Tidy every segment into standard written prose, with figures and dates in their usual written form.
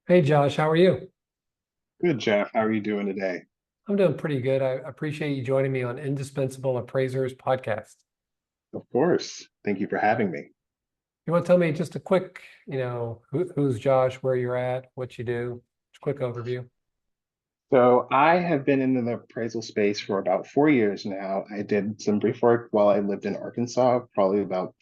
Hey Josh, how are you? Good, Jeff. How are you doing today? I'm doing pretty good. I appreciate you joining me on Indispensable Appraisers podcast. Of course. Thank you for having me. You want to tell me just a quick, who's Josh, where you're at, what you do, just a quick overview. So I have been in the appraisal space for about 4 years now. I did some brief work while I lived in Arkansas, probably about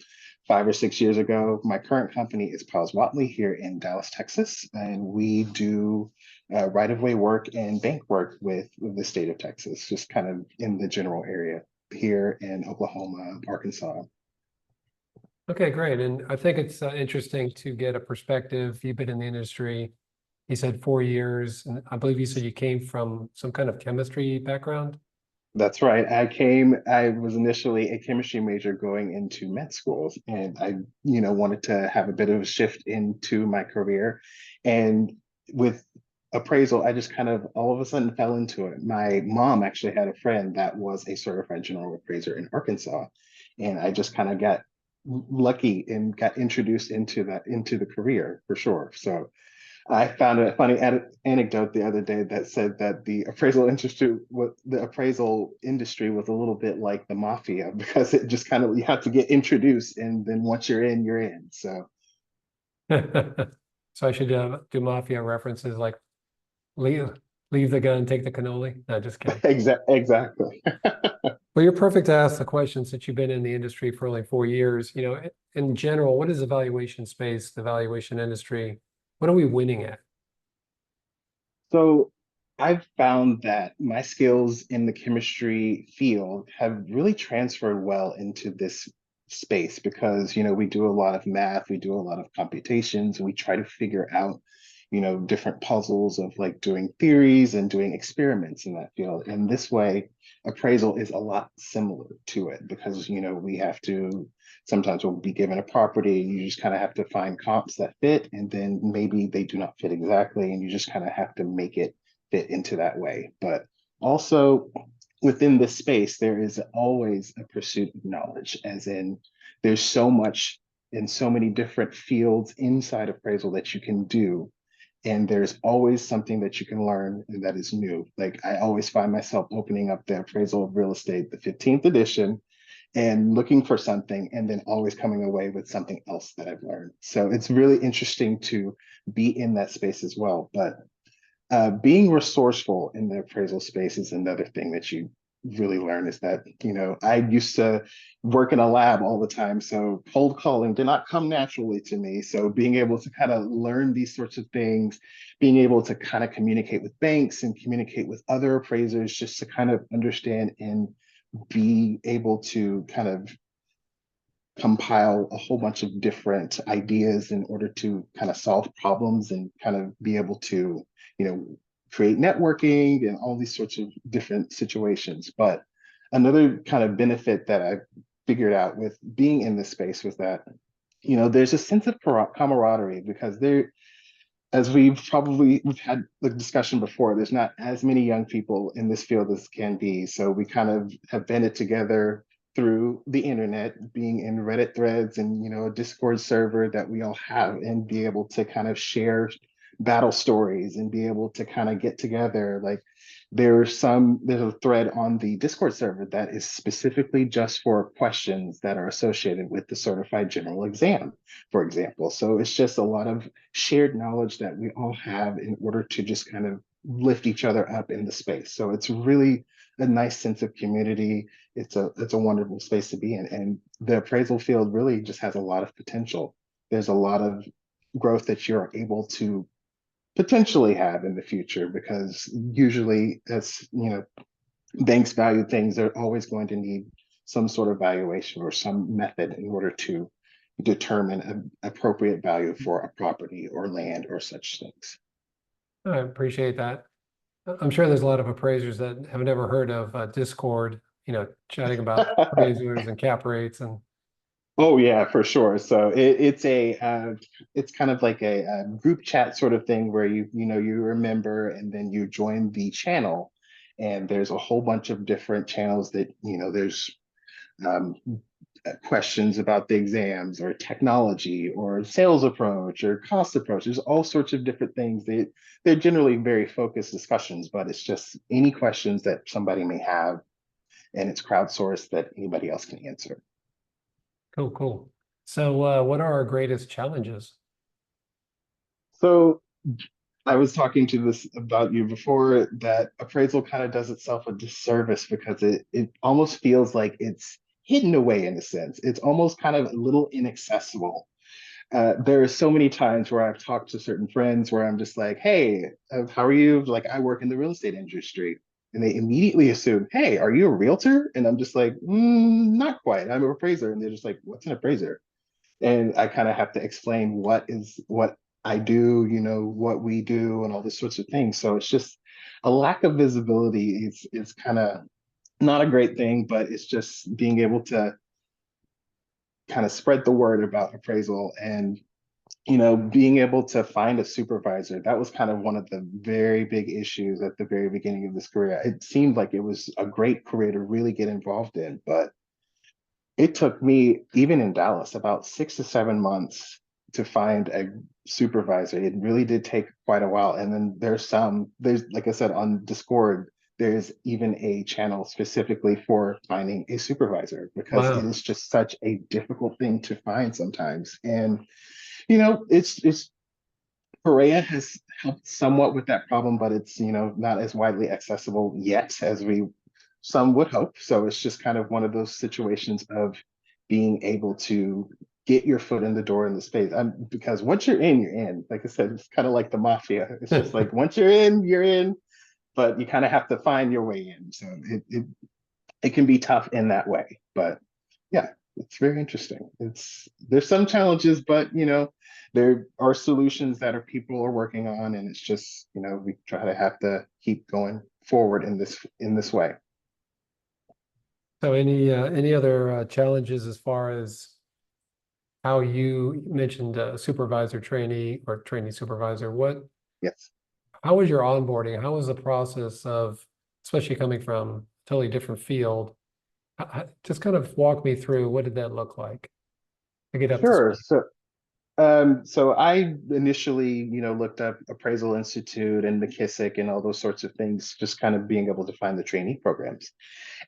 5 or 6 years ago. My current company is Pals Watley here in Dallas, Texas, and we do right-of-way work and bank work with the state of Texas, just kind of in the general area here in Oklahoma, Arkansas. Okay, great. And I think it's interesting to get a perspective. You've been in the industry, you said 4 years, and I believe you said you came from some kind of chemistry background. That's right. I was initially a chemistry major going into med schools, and I wanted to have a bit of a shift into my career. And with appraisal, I just kind of all of a sudden fell into it. My mom actually had a friend that was a certified general appraiser in Arkansas, and I just kind of got lucky and got introduced into the career for sure. So I found a funny anecdote the other day that said that the appraisal industry was a little bit like the mafia because it just kind of you have to get introduced and then once you're in, you're in. So So I should do mafia references like leave leave the gun, take the cannoli. No, just kidding. exactly. Well, you're perfect to ask the question since you've been in the industry for only 4 years. In general, what is the valuation space, the valuation industry? What are we winning at? So I've found that my skills in the chemistry field have really transferred well into this space because, we do a lot of math, we do a lot of computations, we try to figure out, different puzzles of like doing theories and doing experiments in that field. And this way, appraisal is a lot similar to it because, we have to sometimes we'll be given a property, you just kind of have to find comps that fit, and then maybe they do not fit exactly, and you just kind of have to make it fit into that way. But also within this space, there is always a pursuit of knowledge, as in there's so much in so many different fields inside appraisal that you can do. And there's always something that you can learn and that is new. Like I always find myself opening up the appraisal of real estate, the 15th edition, and looking for something and then always coming away with something else that I've learned. So it's really interesting to be in that space as well. But being resourceful in the appraisal space is another thing that you really learn is that, I used to work in a lab all the time. So cold calling did not come naturally to me. So being able to kind of learn these sorts of things, being able to kind of communicate with banks and communicate with other appraisers just to kind of understand and be able to kind of compile a whole bunch of different ideas in order to kind of solve problems and kind of be able to, you know, create networking and all these sorts of different situations. But another kind of benefit that I figured out with being in this space was that, there's a sense of camaraderie because there, as we've had the discussion before, there's not as many young people in this field as can be. So we kind of have banded together through the internet, being in Reddit threads and a Discord server that we all have, and be able to kind of share battle stories and be able to kind of get together. Like there's a thread on the Discord server that is specifically just for questions that are associated with the certified general exam, for example. So it's just a lot of shared knowledge that we all have in order to just kind of lift each other up in the space. So it's really a nice sense of community. It's a wonderful space to be in. And the appraisal field really just has a lot of potential. There's a lot of growth that you're able to potentially have in the future because usually as banks value things, they're always going to need some sort of valuation or some method in order to determine an appropriate value for a property or land or such things. I appreciate that. I'm sure there's a lot of appraisers that have never heard of Discord, chatting about appraisers and cap rates and Oh yeah, for sure. So it's kind of like a group chat sort of thing where you remember and then you join the channel, and there's a whole bunch of different channels that there's um, questions about the exams or technology or sales approach or cost approach. There's all sorts of different things. They're generally very focused discussions, but it's just any questions that somebody may have, and it's crowdsourced that anybody else can answer. Cool, cool. So what are our greatest challenges? So I was talking to this about you before, that appraisal kind of does itself a disservice because it almost feels like it's hidden away in a sense. It's almost kind of a little inaccessible. There are so many times where I've talked to certain friends where I'm just like, hey, how are you? Like, I work in the real estate industry. And they immediately assume, hey, are you a realtor? And I'm just like, not quite. I'm an appraiser. And they're just like, what's an appraiser? And I kind of have to explain what I do, what we do, and all this sorts of things. So it's just a lack of visibility. It's kind of not a great thing, but it's just being able to kind of spread the word about appraisal, and being able to find a supervisor. That was kind of one of the very big issues at the very beginning of this career. It seemed like it was a great career to really get involved in, but it took me, even in Dallas, about 6 to 7 months to find a supervisor. It really did take quite a while. And then there's, like I said, on Discord, there's even a channel specifically for finding a supervisor, because it Wow. is just such a difficult thing to find sometimes. And, it's Perea has helped somewhat with that problem, but it's, not as widely accessible yet as some would hope. So it's just kind of one of those situations of being able to get your foot in the door in the space. Because once you're in, you're in. Like I said, it's kind of like the mafia. It's just like once you're in, but you kind of have to find your way in. So it can be tough in that way. But yeah, it's very interesting. There's some challenges, but there are solutions that people are working on, and it's just, we try to have to keep going forward in this way. So any other challenges as far as how you mentioned supervisor trainee or trainee supervisor? Yes. How was your onboarding? How was the process of, especially coming from a totally different field? Just kind of walk me through, what did that look like to get up to Sure. speed? So I initially, looked up Appraisal Institute and McKissick and all those sorts of things, just kind of being able to find the trainee programs.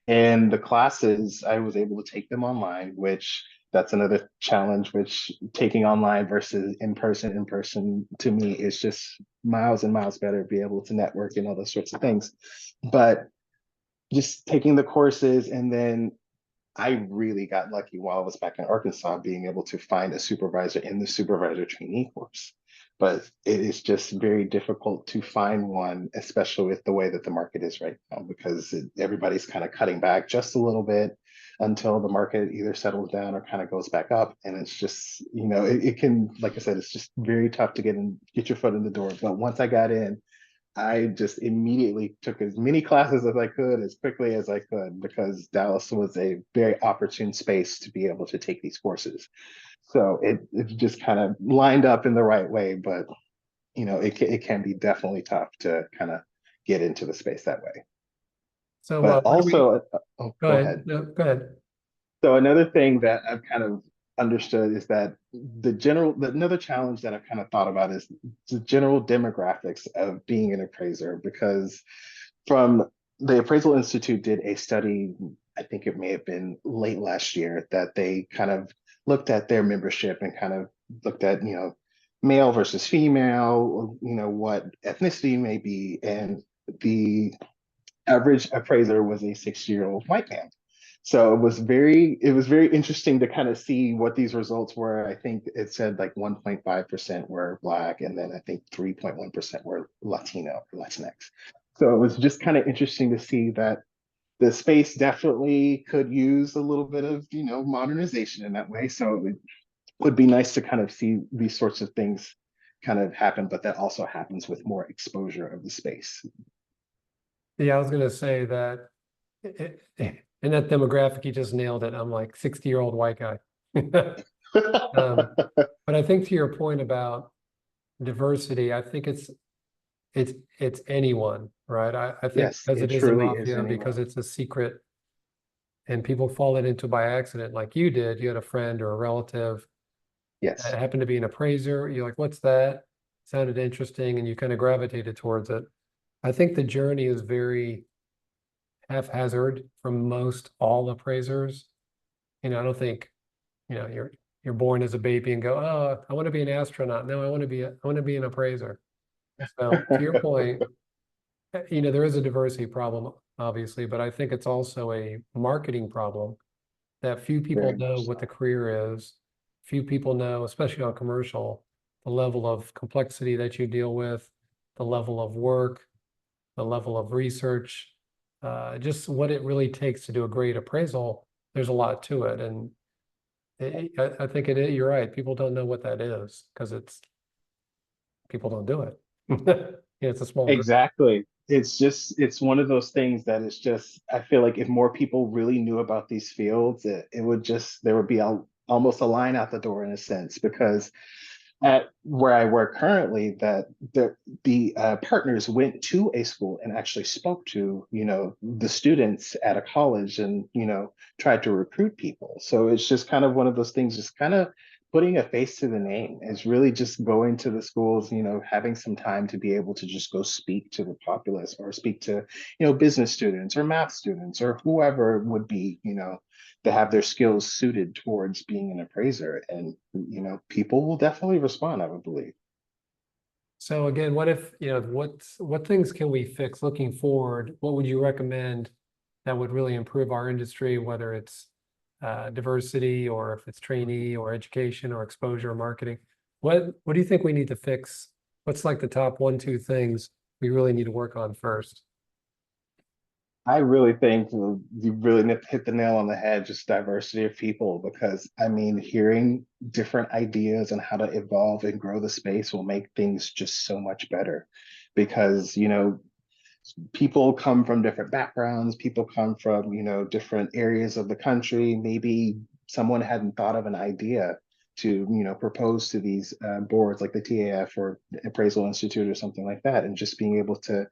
And the classes, I was able to take them online, which that's another challenge, which taking online versus in person to me is just miles and miles better, be able to network and all those sorts of things. But just taking the courses, and then I really got lucky while I was back in Arkansas, being able to find a supervisor in the supervisor trainee course. But it is just very difficult to find one, especially with the way that the market is right now, because everybody's kind of cutting back just a little bit until the market either settles down or kind of goes back up. And it's just, it can, like I said, it's just very tough to get your foot in the door. But once I got in, I just immediately took as many classes as I could, as quickly as I could, because Dallas was a very opportune space to be able to take these courses. So it just kind of lined up in the right way, but it can be definitely tough to kind of get into the space that way. So But what do we, also, oh, go go ahead. ahead. No, go ahead. So another thing that I've kind of understood is that another challenge that I've kind of thought about is the general demographics of being an appraiser, because from the Appraisal Institute did a study, I think it may have been late last year, that they kind of looked at their membership and kind of looked at, male versus female, what ethnicity may be. And the average appraiser was a 60-year-old white man. So it was very interesting to kind of see what these results were. I think it said like 1.5% were Black, and then I think 3.1% were Latino or Latinx. So it was just kind of interesting to see that the space definitely could use a little bit of, modernization in that way. So it would be nice to kind of see these sorts of things kind of happen, but that also happens with more exposure of the space. Yeah, I was gonna say that in that demographic, you just nailed it. I'm like 60-year-old white guy. But I think to your point about diversity, I think it's anyone, right? I think Yes, because it it is a truly is mafia, because anyone. it's a secret and people fall into by accident, like you did. You had a friend or a relative Yes. that happened to be an appraiser. You're like, what's that? Sounded interesting, and you kind of gravitated towards it. I think the journey is very haphazard from most all appraisers. I don't think, you're born as a baby and go, oh, I want to be an astronaut. No, I want to be an appraiser. So to your point, there is a diversity problem, obviously, but I think it's also a marketing problem that few people Very know much what the so. career is. Few people know, especially on commercial, the level of complexity that you deal with, the level of work, the level of research, just what it really takes to do a great appraisal. There's a lot to it. And I think you're right. People don't know what that is because people don't do it. Yeah, it's a small group. Exactly. It's one of those things that is just, I feel like if more people really knew about these fields, it would just, there would be almost a line out the door in a sense, because at where I work currently, that the partners went to a school and actually spoke to, the students at a college, and tried to recruit people. So it's just kind of one of those things, just kind of putting a face to the name is really just going to the schools, having some time to be able to just go speak to the populace, or speak to, business students or math students or whoever would be, to have their skills suited towards being an appraiser. And, people will definitely respond, I would believe. So again, what if, what things can we fix looking forward? What would you recommend that would really improve our industry, whether it's diversity, or if it's trainee or education or exposure or marketing? What do you think we need to fix? What's like the top one, two things we really need to work on first? I really think you really hit the nail on the head, just diversity of people, because I mean, hearing different ideas on how to evolve and grow the space will make things just so much better. Because, people come from different backgrounds, people come from, different areas of the country. Maybe someone hadn't thought of an idea to, propose to these boards like the TAF or the Appraisal Institute or something like that. And just being able to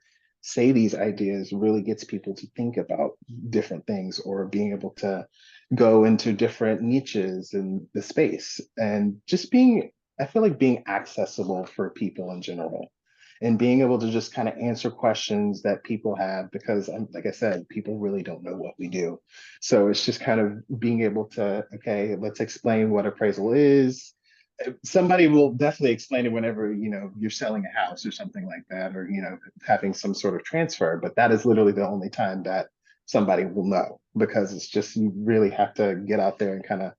say these ideas really gets people to think about different things, or being able to go into different niches in the space, and just being, I feel like being accessible for people in general, and being able to just kind of answer questions that people have, because like I said, people really don't know what we do. So it's just kind of being able to, okay, let's explain what appraisal is. Somebody will definitely explain it whenever, you're selling a house or something like that, or, having some sort of transfer, but that is literally the only time that somebody will know, because it's just, you really have to get out there and kind of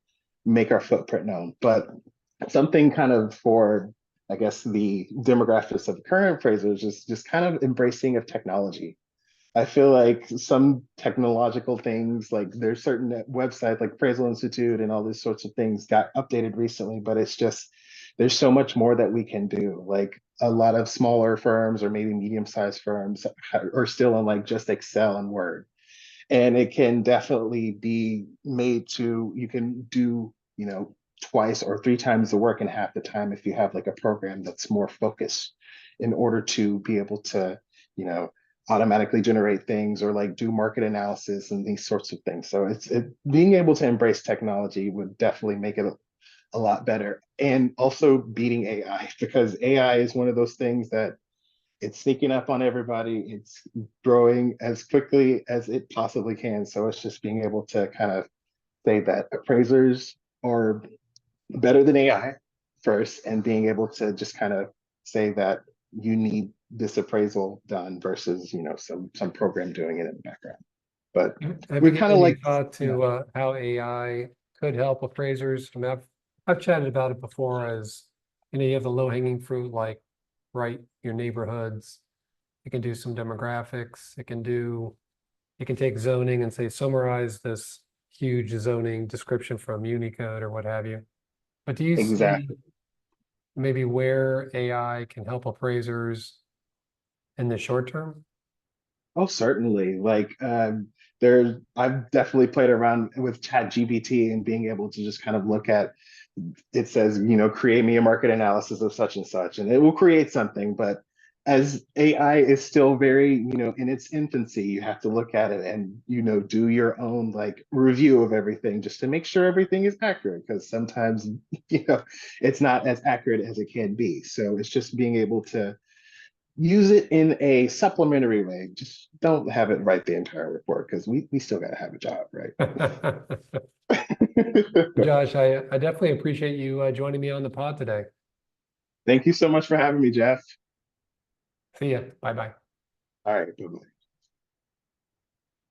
make our footprint known. But something kind of for, I guess, the demographics of current appraisers is just kind of embracing of technology. I feel like some technological things, like there's certain websites like Appraisal Institute and all these sorts of things got updated recently, but it's just, there's so much more that we can do. Like a lot of smaller firms or maybe medium-sized firms are still on like just Excel and Word. And it can definitely be made to, you can do, twice or three times the work in half the time if you have like a program that's more focused, in order to be able to, you know, automatically generate things, or like do market analysis and these sorts of things. So being able to embrace technology would definitely make it a lot better. And also beating AI, because AI is one of those things that it's sneaking up on everybody. It's growing as quickly as it possibly can. So it's just being able to kind of say that appraisers are better than AI first, and being able to just kind of say that you need this appraisal done versus, some program doing it in the background. But Have we you kind given of any like, thought to how AI could help appraisers? I mean, I've chatted about it before as, you have the low hanging fruit, like write your neighborhoods. It can do some demographics. It can take zoning and say, summarize this huge zoning description from Unicode or what have you. But do you see exactly. maybe where AI can help appraisers in the short term? Oh, certainly. Like, I've definitely played around with Chat GPT and being able to just kind of look at, it says, create me a market analysis of such and such, and it will create something. But as AI is still very, in its infancy, you have to look at it and, do your own like review of everything just to make sure everything is accurate. Because sometimes, it's not as accurate as it can be. So it's just being able to use it in a supplementary way. Just don't have it write the entire report because we still got to have a job, right? Josh, I definitely appreciate you joining me on the pod today. Thank you so much for having me, Jeff. See ya. Bye bye. All right. Bye-bye.